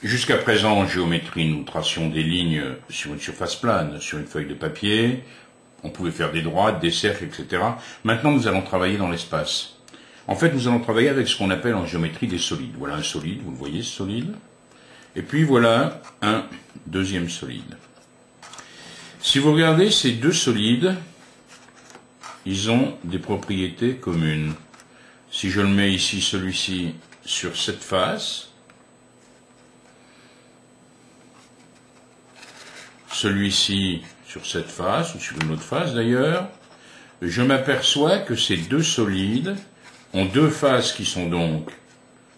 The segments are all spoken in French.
Jusqu'à présent, en géométrie, nous tracions des lignes sur une surface plane, sur une feuille de papier. On pouvait faire des droites, des cercles, etc. Maintenant, nous allons travailler dans l'espace. En fait, nous allons travailler avec ce qu'on appelle en géométrie des solides. Voilà un solide, vous le voyez, ce solide. Et puis voilà un deuxième solide. Si vous regardez ces deux solides, ils ont des propriétés communes. Si je le mets ici, celui-ci, sur cette face, celui-ci sur cette face, ou sur une autre face d'ailleurs, je m'aperçois que ces deux solides ont deux faces qui sont donc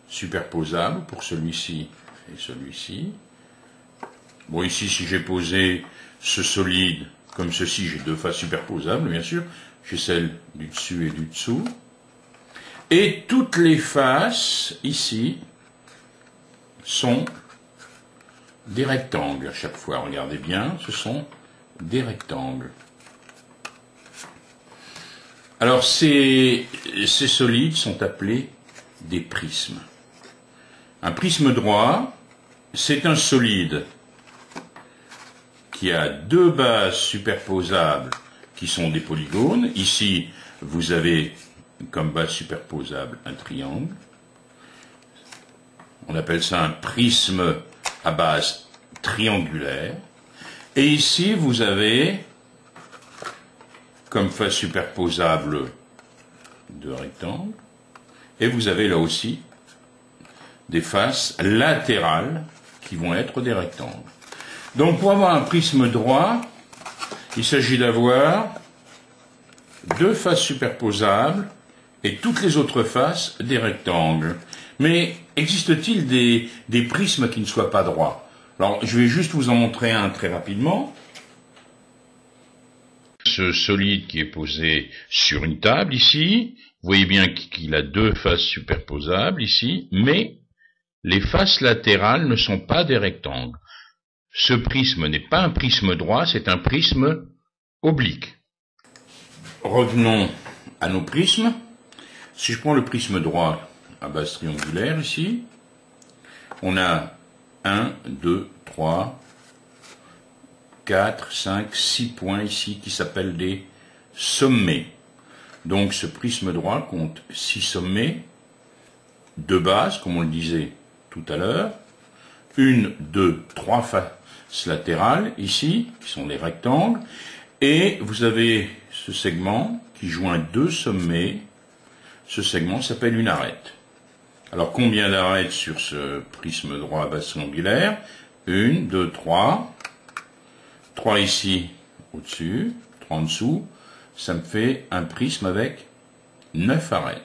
superposables pour celui-ci et celui-ci. Bon, ici, si j'ai posé ce solide comme ceci, j'ai deux faces superposables, bien sûr. J'ai celle du dessus et du dessous. Et toutes les faces, ici, sont des rectangles à chaque fois. Regardez bien, ce sont des rectangles. Alors, ces solides sont appelés des prismes. Un prisme droit, c'est un solide qui a deux bases superposables qui sont des polygones. Ici, vous avez comme base superposable un triangle. On appelle ça un prisme à base triangulaire. Et ici, vous avez comme face superposable deux rectangles. Et vous avez là aussi des faces latérales qui vont être des rectangles. Donc pour avoir un prisme droit, il s'agit d'avoir deux faces superposables et toutes les autres faces des rectangles. Mais existe-t-il des prismes qui ne soient pas droits? Alors je vais juste vous en montrer un très rapidement. Ce solide qui est posé sur une table ici, vous voyez bien qu'il a deux faces superposables ici, mais les faces latérales ne sont pas des rectangles. Ce prisme n'est pas un prisme droit, c'est un prisme oblique. Revenons à nos prismes. Si je prends le prisme droit à base triangulaire ici, on a 1, 2, 3, 4, 5, 6 points ici qui s'appellent des sommets. Donc ce prisme droit compte 6 sommets, deux bases, comme on le disait tout à l'heure, 1, 2, 3 faces latérales ici, qui sont les rectangles, et vous avez ce segment qui joint deux sommets. Ce segment s'appelle une arête. Alors combien d'arêtes sur ce prisme droit à base triangulaire? 1, 2, 3. 3 ici au-dessus, 3 en dessous. Ça me fait un prisme avec 9 arêtes.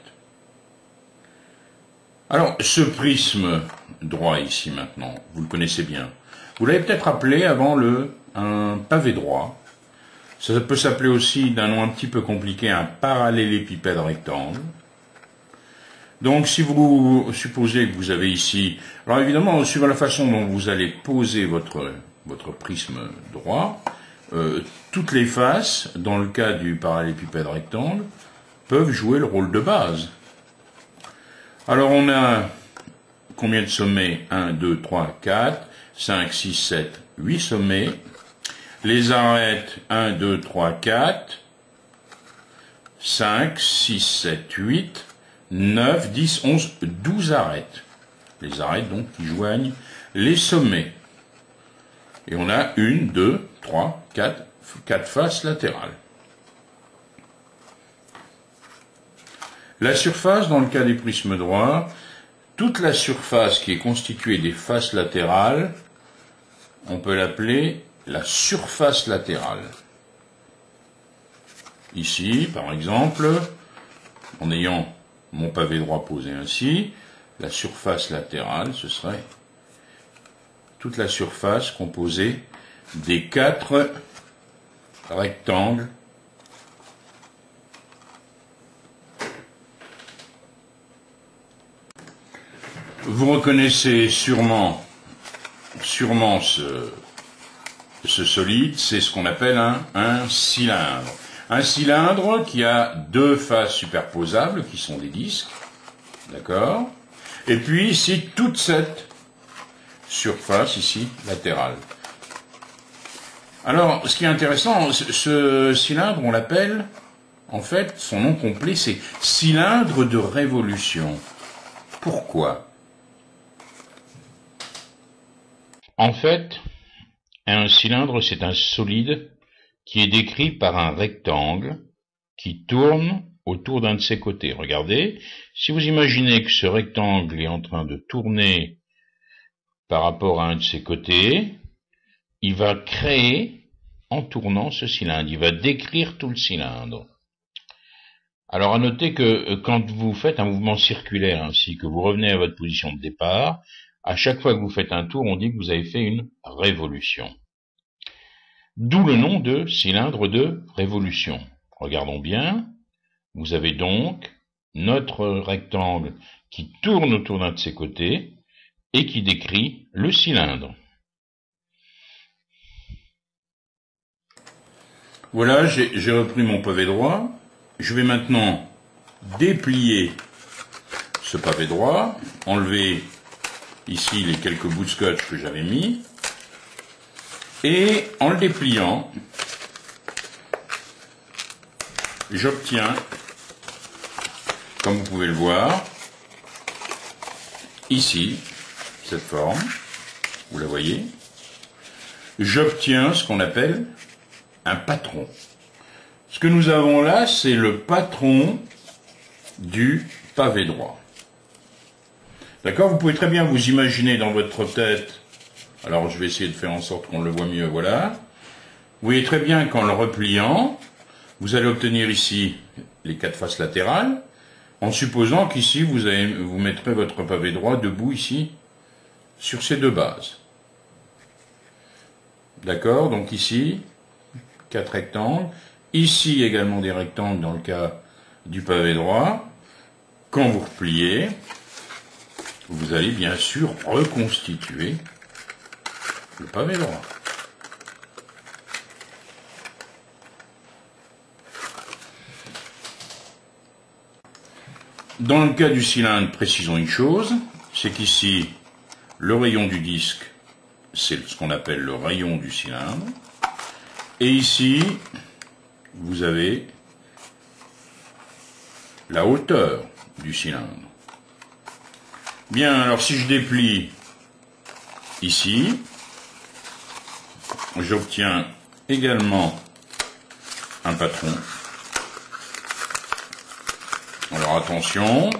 Alors ce prisme droit ici maintenant, vous le connaissez bien. Vous l'avez peut-être appelé avant un pavé droit. Ça peut s'appeler aussi d'un nom un petit peu compliqué un parallélépipède rectangle. Donc si vous supposez que vous avez ici, alors évidemment suivant la façon dont vous allez poser votre prisme droit, toutes les faces, dans le cas du parallélépipède rectangle, peuvent jouer le rôle de base. Alors on a combien de sommets? 1, 2, 3, 4, 5, 6, 7, 8 sommets. Les arêtes, 1, 2, 3, 4, 5, 6, 7, 8, 9, 10, 11, 12 arêtes. Les arêtes donc qui joignent les sommets. Et on a 1, 2, 3, 4 faces latérales. La surface, dans le cas des prismes droits, toute la surface qui est constituée des faces latérales, on peut l'appeler la surface latérale. Ici, par exemple, en ayant mon pavé droit posé ainsi, la surface latérale, ce serait toute la surface composée des 4 rectangles vous reconnaissez sûrement ce solide, c'est ce qu'on appelle un cylindre. Un cylindre qui a deux faces superposables, qui sont des disques, d'accord? Et puis ici, toute cette surface ici latérale. Alors, ce qui est intéressant, ce cylindre, on l'appelle, en fait, son nom complet, c'est cylindre de révolution. Pourquoi? En fait, un cylindre, c'est un solide qui est décrit par un rectangle qui tourne autour d'un de ses côtés. Regardez, si vous imaginez que ce rectangle est en train de tourner par rapport à un de ses côtés, il va créer, en tournant ce cylindre, il va décrire tout le cylindre. Alors à noter que quand vous faites un mouvement circulaire ainsi que vous revenez à votre position de départ, à chaque fois que vous faites un tour, on dit que vous avez fait une révolution. D'où le nom de cylindre de révolution. Regardons bien, vous avez donc notre rectangle qui tourne autour d'un de ses côtés et qui décrit le cylindre. Voilà, j'ai repris mon pavé droit. Je vais maintenant déplier ce pavé droit, enlever ici les quelques bouts de scotch que j'avais mis, et en le dépliant, j'obtiens, comme vous pouvez le voir, ici, cette forme, vous la voyez, j'obtiens ce qu'on appelle un patron. Ce que nous avons là, c'est le patron du pavé droit. D'accord? Vous pouvez très bien vous imaginer dans votre tête, alors je vais essayer de faire en sorte qu'on le voit mieux, voilà. Vous voyez très bien qu'en le repliant, vous allez obtenir ici les 4 faces latérales, en supposant qu'ici vous mettrez votre pavé droit debout ici, sur ces 2 bases. D'accord? Donc ici, 4 rectangles. Ici également des rectangles dans le cas du pavé droit. Quand vous repliez, vous allez bien sûr reconstituer le pavé droit. Dans le cas du cylindre, précisons une chose, c'est qu'ici, le rayon du disque, c'est ce qu'on appelle le rayon du cylindre. Et ici, vous avez la hauteur du cylindre. Bien, alors si je déplie ici, j'obtiens également un patron. Alors attention,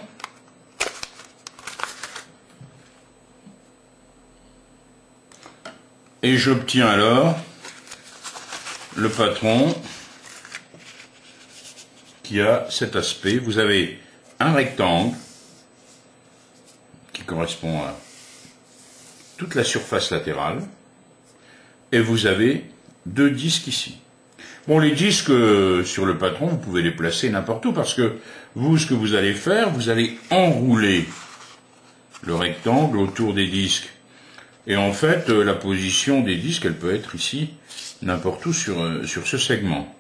et j'obtiens alors le patron qui a cet aspect. Vous avez un rectangle qui correspond à toute la surface latérale et vous avez 2 disques ici. Bon, les disques sur le patron, vous pouvez les placer n'importe où parce que vous, ce que vous allez faire, vous allez enrouler le rectangle autour des disques. Et en fait, la position des disques, elle peut être ici, n'importe où sur ce segment.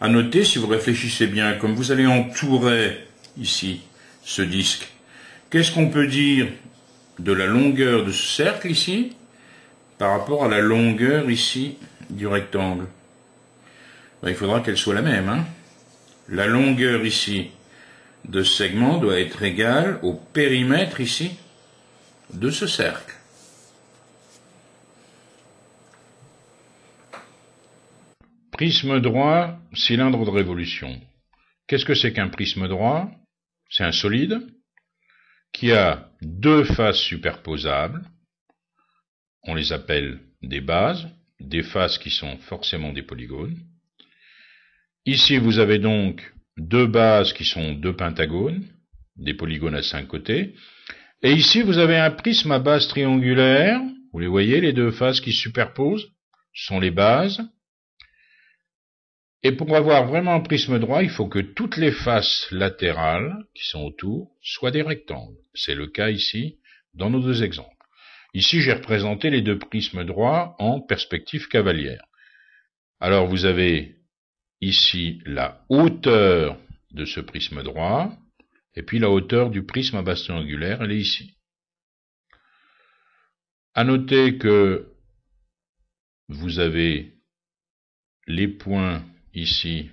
À noter, si vous réfléchissez bien, comme vous allez entourer ici ce disque, qu'est-ce qu'on peut dire de la longueur de ce cercle ici par rapport à la longueur ici du rectangle? Ben, il faudra qu'elle soit la même. Hein. La longueur ici de ce segment doit être égale au périmètre ici de ce cercle. Prisme droit, cylindre de révolution. Qu'est-ce que c'est qu'un prisme droit? C'est un solide qui a 2 faces superposables. On les appelle des bases, des faces qui sont forcément des polygones. Ici, vous avez donc 2 bases qui sont 2 pentagones, des polygones à 5 côtés. Et ici, vous avez un prisme à base triangulaire. Vous les voyez, les 2 faces qui se superposent sont les bases. Et pour avoir vraiment un prisme droit, il faut que toutes les faces latérales qui sont autour soient des rectangles. C'est le cas ici dans nos 2 exemples. Ici, j'ai représenté les 2 prismes droits en perspective cavalière. Alors, vous avez ici la hauteur de ce prisme droit, et puis la hauteur du prisme à base triangulaire, elle est ici. À noter que vous avez les points ici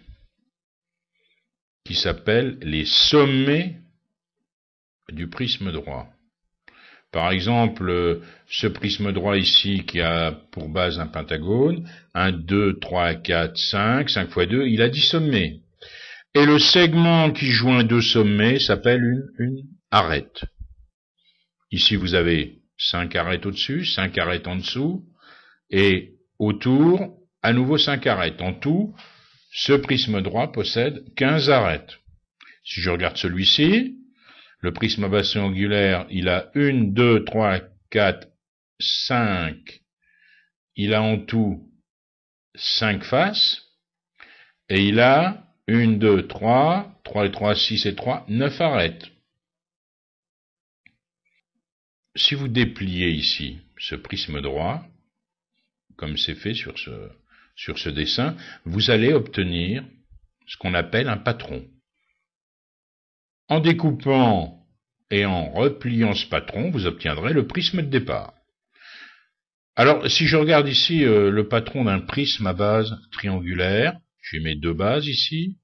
qui s'appellent les sommets du prisme droit. Par exemple, ce prisme droit ici qui a pour base un pentagone, 1, 2, 3, 4, 5, 5 fois 2, il a 10 sommets. Et le segment qui joint deux sommets s'appelle une arête. Ici, vous avez 5 arêtes au-dessus, 5 arêtes en dessous, et autour, à nouveau 5 arêtes. En tout, ce prisme droit possède 15 arêtes. Si je regarde celui-ci, le prisme à base triangulaire, il a 1, 2, 3, 4, 5. Il a en tout 5 faces. Et il a 1, 2, 3, 3 et 3, 6 et 3, 9 arêtes. Si vous dépliez ici ce prisme droit, comme c'est fait sur ce dessin, vous allez obtenir ce qu'on appelle un patron. En découpant et en repliant ce patron, vous obtiendrez le prisme de départ. Alors, si je regarde ici le patron d'un prisme à base triangulaire, j'ai mes deux bases ici,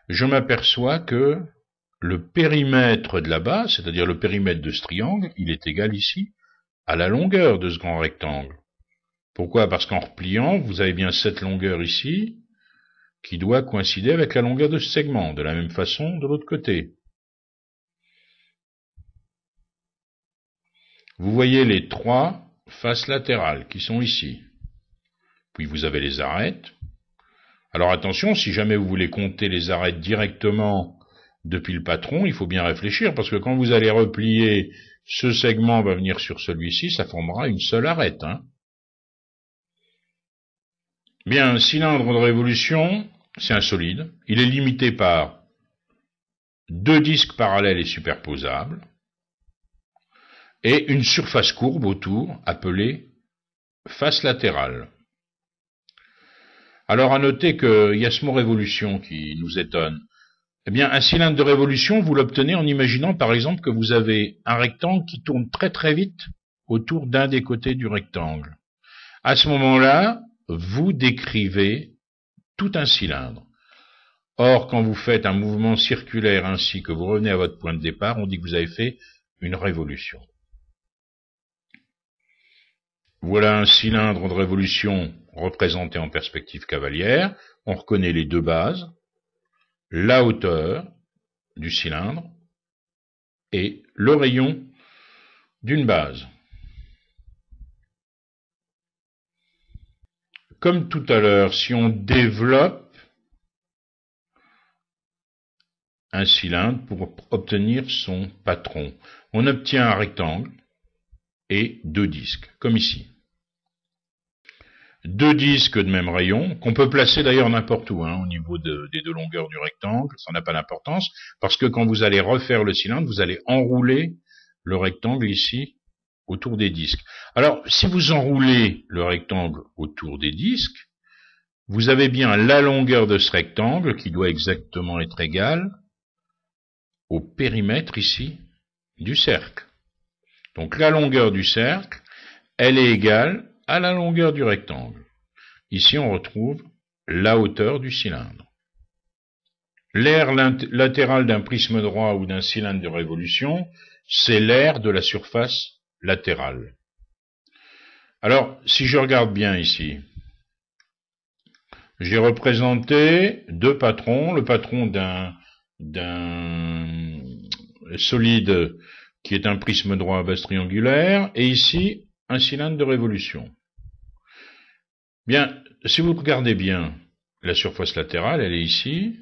je m'aperçois que le périmètre de la base, c'est-à-dire le périmètre de ce triangle, il est égal ici à la longueur de ce grand rectangle. Pourquoi? Parce qu'en repliant, vous avez bien cette longueur ici, qui doit coïncider avec la longueur de ce segment, de la même façon de l'autre côté. Vous voyez les trois faces latérales qui sont ici. Puis vous avez les arêtes. Alors attention, si jamais vous voulez compter les arêtes directement depuis le patron, il faut bien réfléchir, parce que quand vous allez replier, ce segment va venir sur celui-ci, ça formera une seule arête. Bien, un cylindre de révolution, c'est un solide. Il est limité par deux disques parallèles et superposables, et une surface courbe autour, appelée face latérale. Alors, à noter qu'il y a ce mot révolution qui nous étonne. Eh bien, un cylindre de révolution, vous l'obtenez en imaginant, par exemple, que vous avez un rectangle qui tourne très très vite autour d'un des côtés du rectangle. À ce moment-là, vous décrivez tout un cylindre. Or, quand vous faites un mouvement circulaire ainsi que vous revenez à votre point de départ, on dit que vous avez fait une révolution. Voilà un cylindre de révolution représenté en perspective cavalière. On reconnaît les deux bases, la hauteur du cylindre et le rayon d'une base. Comme tout à l'heure, si on développe un cylindre pour obtenir son patron, on obtient un rectangle et deux disques, comme ici. Deux disques de même rayon, qu'on peut placer d'ailleurs n'importe où, au niveau des deux longueurs du rectangle, ça n'a pas d'importance, parce que quand vous allez refaire le cylindre, vous allez enrouler le rectangle ici autour des disques. Alors, si vous enroulez le rectangle autour des disques, vous avez bien la longueur de ce rectangle qui doit exactement être égale au périmètre ici du cercle. Donc la longueur du cercle, elle est égale à la longueur du rectangle. Ici, on retrouve la hauteur du cylindre. L'aire latérale d'un prisme droit ou d'un cylindre de révolution, c'est l'aire de la surface latérale. Alors, si je regarde bien ici, j'ai représenté deux patrons, le patron d'un solide qui est un prisme droit à base triangulaire, et ici, un cylindre de révolution. Bien, si vous regardez bien, la surface latérale, elle est ici.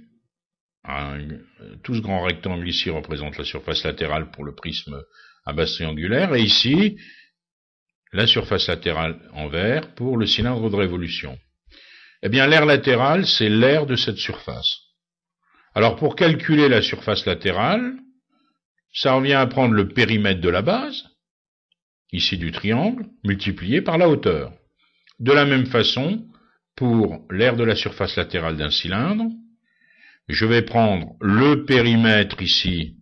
Tout ce grand rectangle ici représente la surface latérale pour le prisme à base triangulaire, et ici, la surface latérale en vert pour le cylindre de révolution. Eh bien, l'aire latérale, c'est l'aire de cette surface. Alors, pour calculer la surface latérale, ça revient à prendre le périmètre de la base, ici du triangle, multiplié par la hauteur. De la même façon, pour l'aire de la surface latérale d'un cylindre, je vais prendre le périmètre ici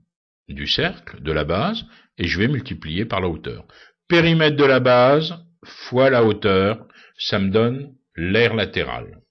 du cercle, de la base, et je vais multiplier par la hauteur. périmètre de la base fois la hauteur, ça me donne l'aire latéral.